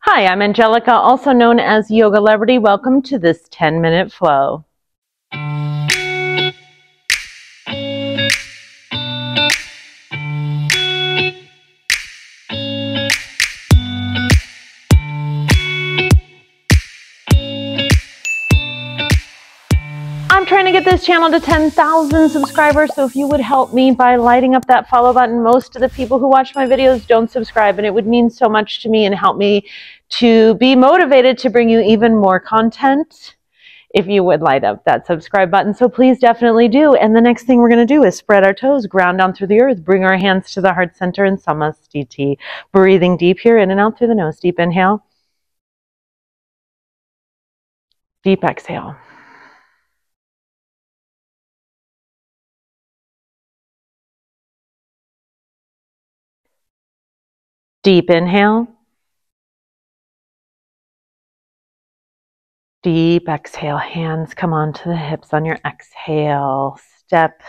Hi, I'm Angelica, also known as Yogalebrity. Welcome to this 10-minute flow. I'm trying to get this channel to 10,000 subscribers, so if you would help me by lighting up that follow button. Most of the people who watch my videos don't subscribe, and it would mean so much to me and help me to be motivated to bring you even more content if you would light up that subscribe button. So please definitely do. And the next thing we're going to do is spread our toes, ground down through the earth, bring our hands to the heart center in Samasthiti. Breathing deep here, in and out through the nose. Deep inhale. Deep exhale. Deep inhale. Deep exhale. Hands come onto the hips on your exhale. Step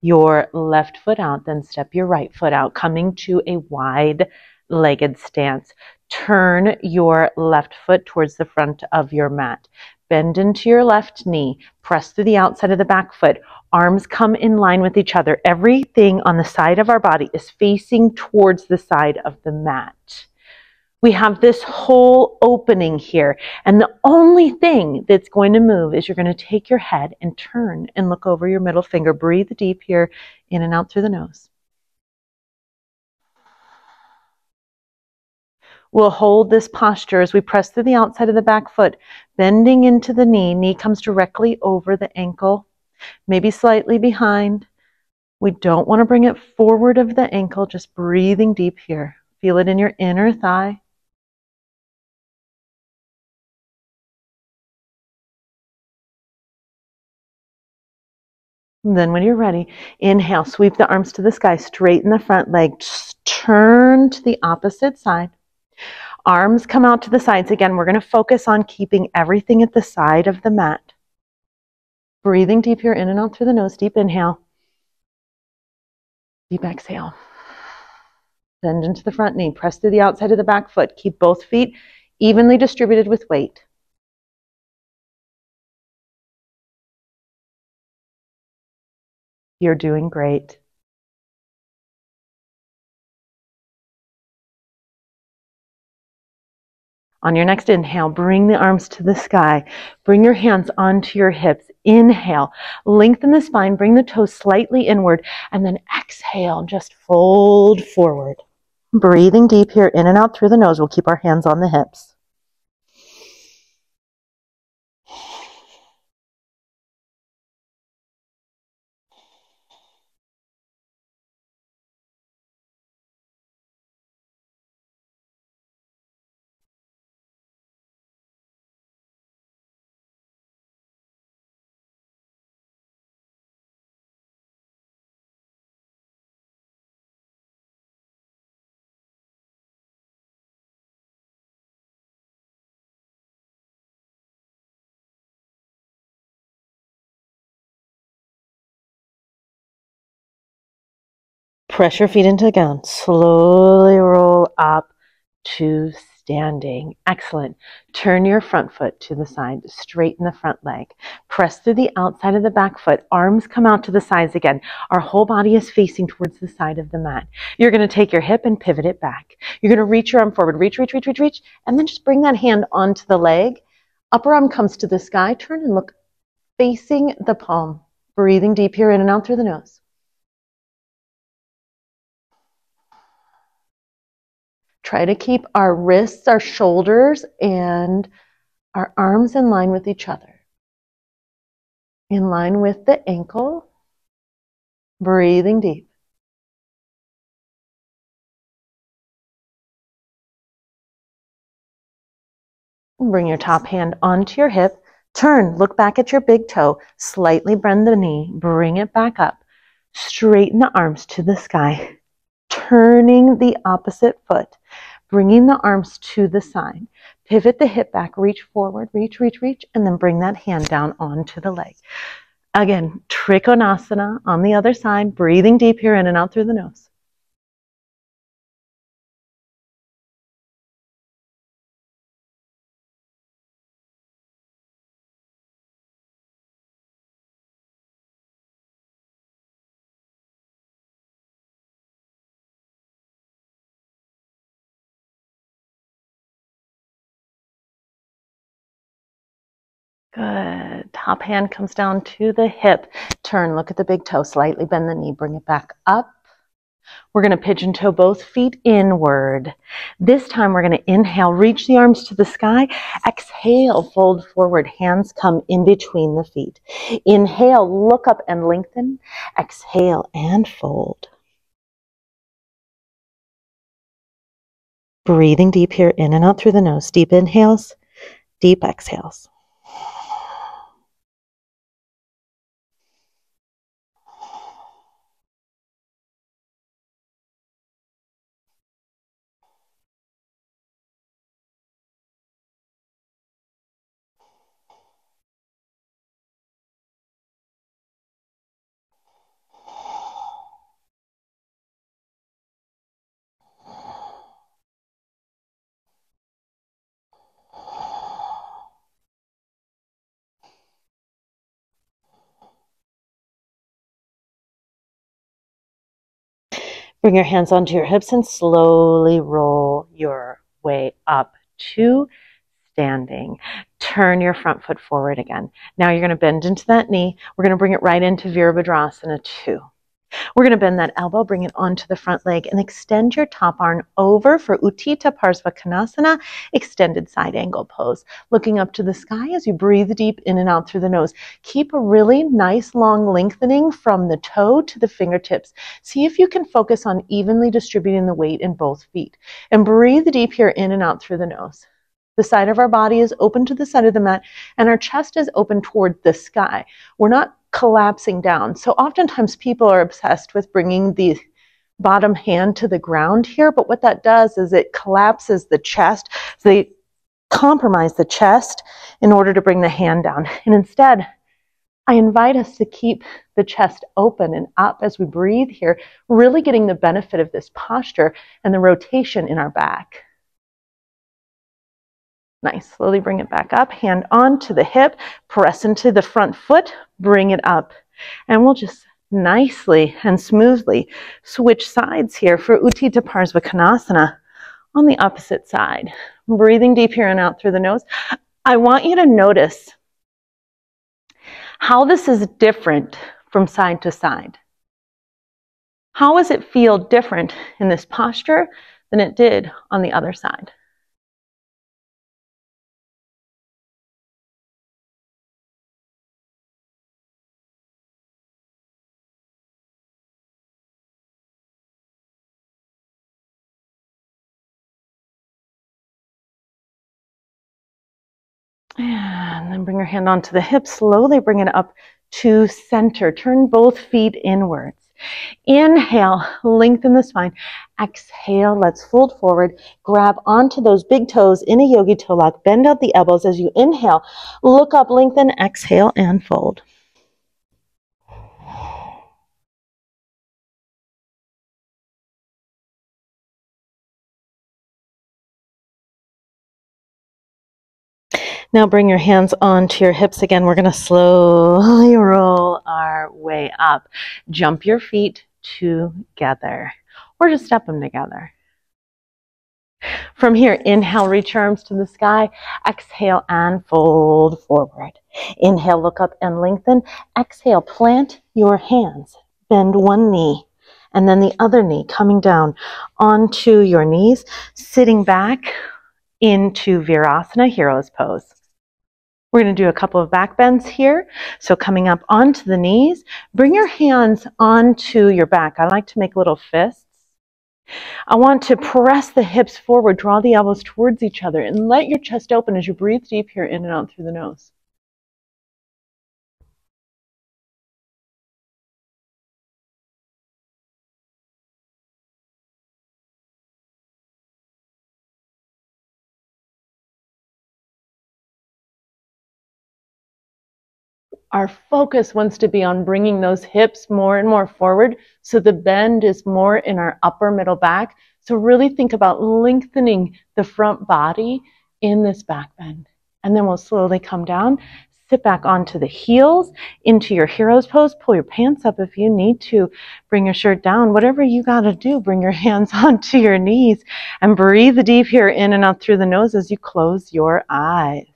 your left foot out, then step your right foot out, coming to a wide-legged stance. Turn your left foot towards the front of your mat. Bend into your left knee. Press through the outside of the back foot. Arms come in line with each other. Everything on the side of our body is facing towards the side of the mat. We have this whole opening here, and the only thing that's going to move is you're going to take your head and turn and look over your middle finger. Breathe deep here, in and out through the nose. We'll hold this posture as we press through the outside of the back foot, bending into the knee. Knee comes directly over the ankle, maybe slightly behind. We don't want to bring it forward of the ankle, just breathing deep here. Feel it in your inner thigh. And then when you're ready, inhale, sweep the arms to the sky, straighten the front leg, just turn to the opposite side. Arms come out to the sides. Again, we're going to focus on keeping everything at the side of the mat. Breathing deep here, in and out through the nose. Deep inhale. Deep exhale. Bend into the front knee. Press through the outside of the back foot. Keep both feet evenly distributed with weight. You're doing great. On your next inhale, bring the arms to the sky. Bring your hands onto your hips. Inhale, lengthen the spine, bring the toes slightly inward, and then exhale, just fold forward. Breathing deep here, in and out through the nose. We'll keep our hands on the hips. Press your feet into the ground. Slowly roll up to standing. Excellent. Turn your front foot to the side. Straighten the front leg. Press through the outside of the back foot. Arms come out to the sides again. Our whole body is facing towards the side of the mat. You're going to take your hip and pivot it back. You're going to reach your arm forward. Reach, reach, reach, reach, reach. And then just bring that hand onto the leg. Upper arm comes to the sky. Turn and look facing the palm. Breathing deep here, in and out through the nose. Try to keep our wrists, our shoulders, and our arms in line with each other. In line with the ankle. Breathing deep. Bring your top hand onto your hip. Turn, look back at your big toe. Slightly bend the knee. Bring it back up. Straighten the arms to the sky. Turning the opposite foot. Bringing the arms to the side. Pivot the hip back, reach forward, reach, reach, reach, and then bring that hand down onto the leg. Again, Trikonasana on the other side, breathing deep here, in and out through the nose. Good. Top hand comes down to the hip. Turn, look at the big toe, slightly bend the knee, bring it back up. We're going to pigeon toe both feet inward. This time we're going to inhale, reach the arms to the sky. Exhale, fold forward, hands come in between the feet. Inhale, look up and lengthen. Exhale and fold. Breathing deep here, in and out through the nose. Deep inhales, deep exhales. Bring your hands onto your hips and slowly roll your way up to standing. Turn your front foot forward again. Now you're going to bend into that knee. We're going to bring it right into Virabhadrasana 2. We're going to bend that elbow, bring it onto the front leg, and extend your top arm over for Utthita Parsvakonasana, extended side angle pose. Looking up to the sky as you breathe deep in and out through the nose. Keep a really nice long lengthening from the toe to the fingertips. See if you can focus on evenly distributing the weight in both feet. And breathe deep here in and out through the nose. The side of our body is open to the side of the mat, and our chest is open toward the sky. We're not collapsing down. So oftentimes people are obsessed with bringing the bottom hand to the ground here, but what that does is it collapses the chest. So they compromise the chest in order to bring the hand down. And instead, I invite us to keep the chest open and up as we breathe here, really getting the benefit of this posture and the rotation in our back. Nice. Slowly bring it back up. Hand onto the hip. Press into the front foot. Bring it up. And we'll just nicely and smoothly switch sides here for Utthita Parsvakonasana on the opposite side. Breathing deep here and out through the nose. I want you to notice how this is different from side to side. How does it feel different in this posture than it did on the other side? And then bring your hand onto the hip. Slowly bring it up to center. Turn both feet inwards. Inhale, lengthen the spine. Exhale, let's fold forward. Grab onto those big toes in a yogi toe lock. Bend out the elbows as you inhale. Look up, lengthen, exhale, and fold. Now bring your hands onto your hips again. We're going to slowly roll our way up. Jump your feet together or just step them together. From here, inhale, reach your arms to the sky. Exhale and fold forward. Inhale, look up and lengthen. Exhale, plant your hands. Bend one knee and then the other knee coming down onto your knees, sitting back into Virasana, Hero's Pose. We're going to do a couple of back bends here. So coming up onto the knees, bring your hands onto your back. I like to make little fists. I want to press the hips forward, draw the elbows towards each other, and let your chest open as you breathe deep here in and out through the nose. Our focus wants to be on bringing those hips more and more forward so the bend is more in our upper middle back. So really think about lengthening the front body in this back bend. And then we'll slowly come down, sit back onto the heels, into your Hero's Pose. Pull your pants up if you need to. Bring your shirt down. Whatever you got to do, bring your hands onto your knees and breathe deep here in and out through the nose as you close your eyes.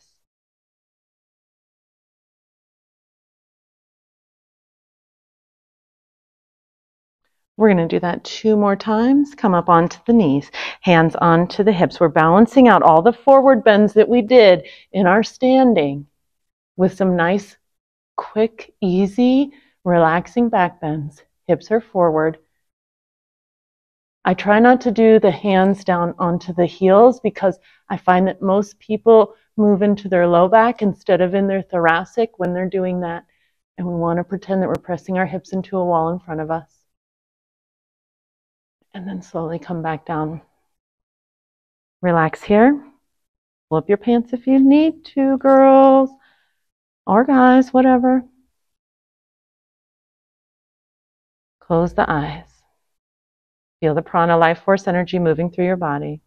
We're going to do that 2 more times. Come up onto the knees, hands onto the hips. We're balancing out all the forward bends that we did in our standing with some nice, quick, easy, relaxing back bends. Hips are forward. I try not to do the hands down onto the heels because I find that most people move into their low back instead of in their thoracic when they're doing that. And we want to pretend that we're pressing our hips into a wall in front of us. And then slowly come back down. Relax here. Pull up your pants if you need to, girls. Or guys, whatever. Close the eyes. Feel the prana, life force energy moving through your body.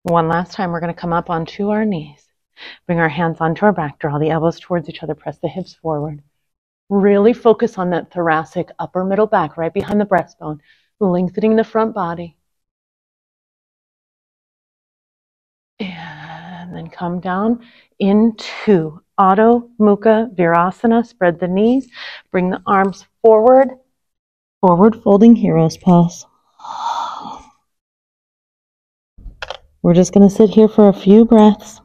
One last time, we're going to come up onto our knees. Bring our hands onto our back, draw the elbows towards each other, press the hips forward. Really focus on that thoracic upper middle back, right behind the breastbone, lengthening the front body. And then come down into Adho Mukha Virasana. Spread the knees, bring the arms forward, forward folding hero's pose. We're just going to sit here for a few breaths.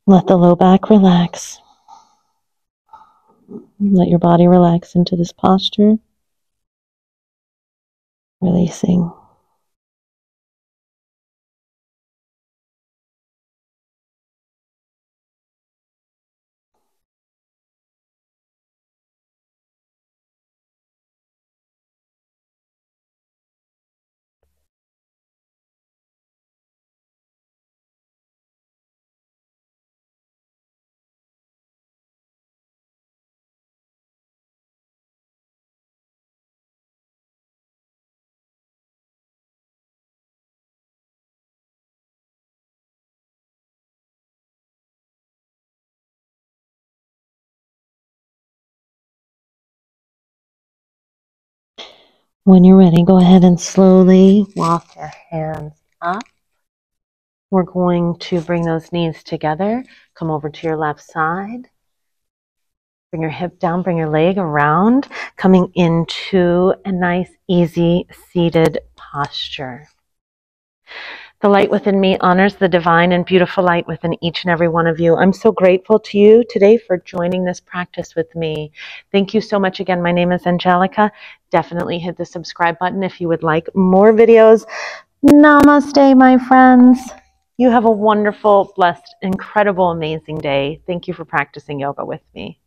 Let the low back relax. Let your body relax into this posture. Releasing. When you're ready, go ahead and slowly walk your hands up. We're going to bring those knees together. Come over to your left side. Bring your hip down, bring your leg around, coming into a nice, easy, seated posture. The light within me honors the divine and beautiful light within each and every one of you. I'm so grateful to you today for joining this practice with me. Thank you so much again. My name is Angelica. Definitely hit the subscribe button if you would like more videos. Namaste, my friends. You have a wonderful, blessed, incredible, amazing day. Thank you for practicing yoga with me.